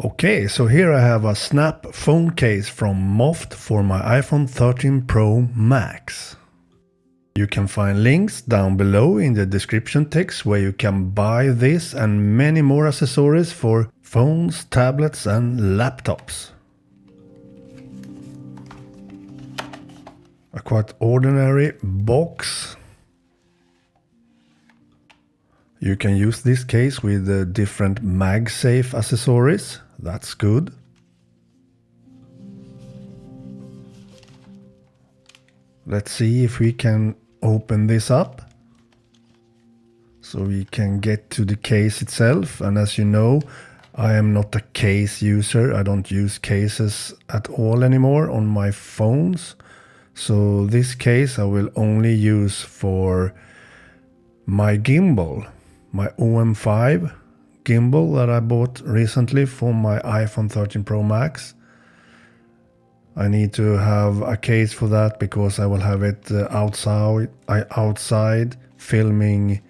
Okay, so here I have a Snap phone case from MOFT for my iPhone 13 Pro Max. You can find links down below in the description text where you can buy this and many more accessories for phones, tablets and laptops. A quite ordinary box. You can use this case with different MagSafe accessories. That's good. Let's see if we can open this up. So we can get to the case itself. And as you know, I am not a case user. I don't use cases at all anymore on my phones. So this case I will only use for my gimbal. My OM5 gimbal that I bought recently for my iPhone 13 Pro Max. I need to have a case for that because I will have it outside filming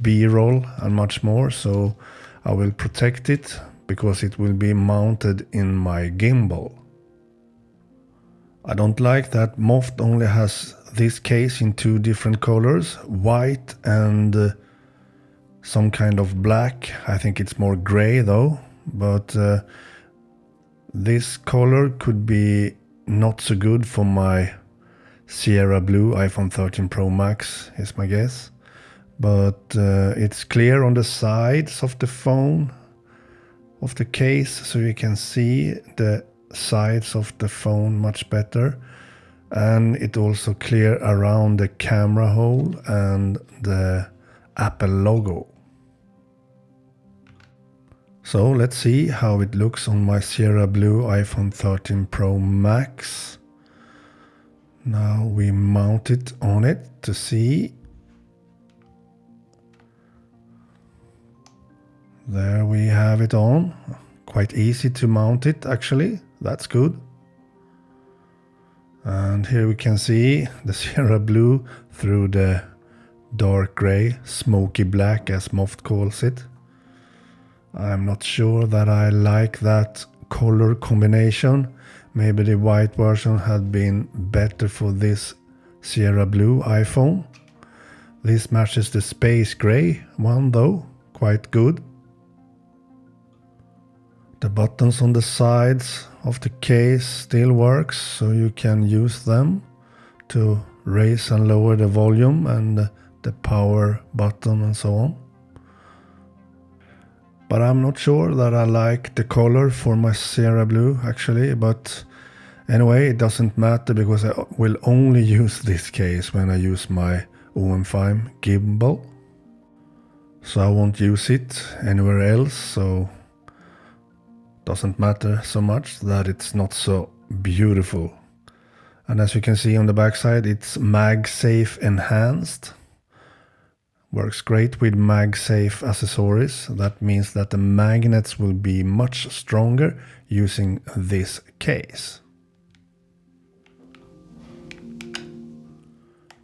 B-roll and much more. So I will protect it because it will be mounted in my gimbal. I don't like that MOFT only has this case in two different colors, white and some kind of black. I think it's more gray though, but this color could be not so good for my Sierra Blue iPhone 13 Pro Max is my guess. But it's clear on the sides of the phone, of the case, so you can see the sides of the phone much better. And it also clear around the camera hole and the Apple logo. So let's see how it looks on my Sierra Blue iPhone 13 Pro Max. Now we mount it on it to see. There we have it on. Quite easy to mount it actually. That's good. And here we can see the Sierra Blue through the dark gray, Smoky Black as MOFT calls it. I'm not sure that I like that color combination. Maybe the white version had been better for this Sierra Blue iPhone. This matches the space gray one though, quite good. The buttons on the sides of the case still works, so you can use them to raise and lower the volume and the power button and so on. But I'm not sure that I like the color for my Sierra Blue actually, but anyway, it doesn't matter because I will only use this case when I use my OM5 gimbal. So I won't use it anywhere else, so doesn't matter so much that it's not so beautiful. And as you can see on the backside, it's MagSafe enhanced. Works great with MagSafe accessories. That means that the magnets will be much stronger using this case.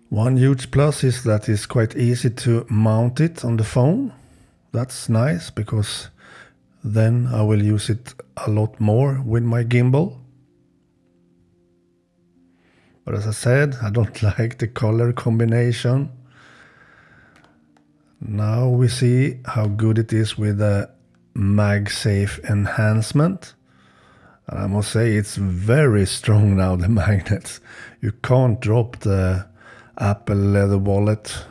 One huge plus is that it's quite easy to mount it on the phone. That's nice because then I will use it a lot more with my gimbal. But as I said, I don't like the color combination. Now we see how good it is with the MagSafe enhancement. And I must say it's very strong now, the magnets. You can't drop the Apple leather wallet.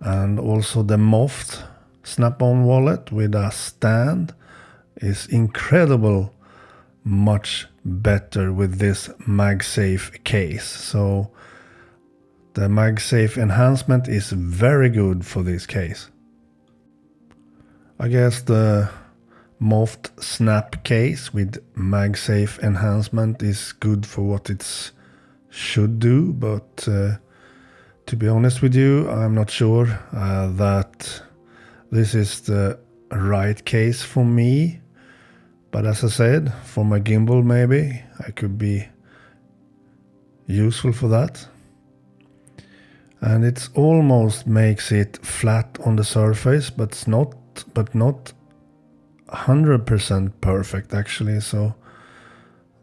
And also the MOFT Snap-on wallet with a stand is incredible much better with this MagSafe case. So the MagSafe enhancement is very good for this case. I guess the MOFT Snap Case with MagSafe enhancement is good for what it should do, but to be honest with you, I'm not sure that this is the right case for me. But as I said, for my gimbal maybe I could be useful for that. And it almost makes it flat on the surface, but not 100% perfect actually, so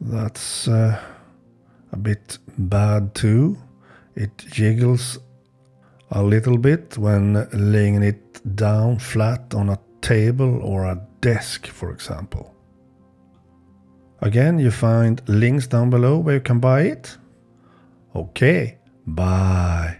that's a bit bad too. It jiggles a little bit when laying it down flat on a table or a desk, for example. Again, you find links down below where you can buy it. Okay, bye.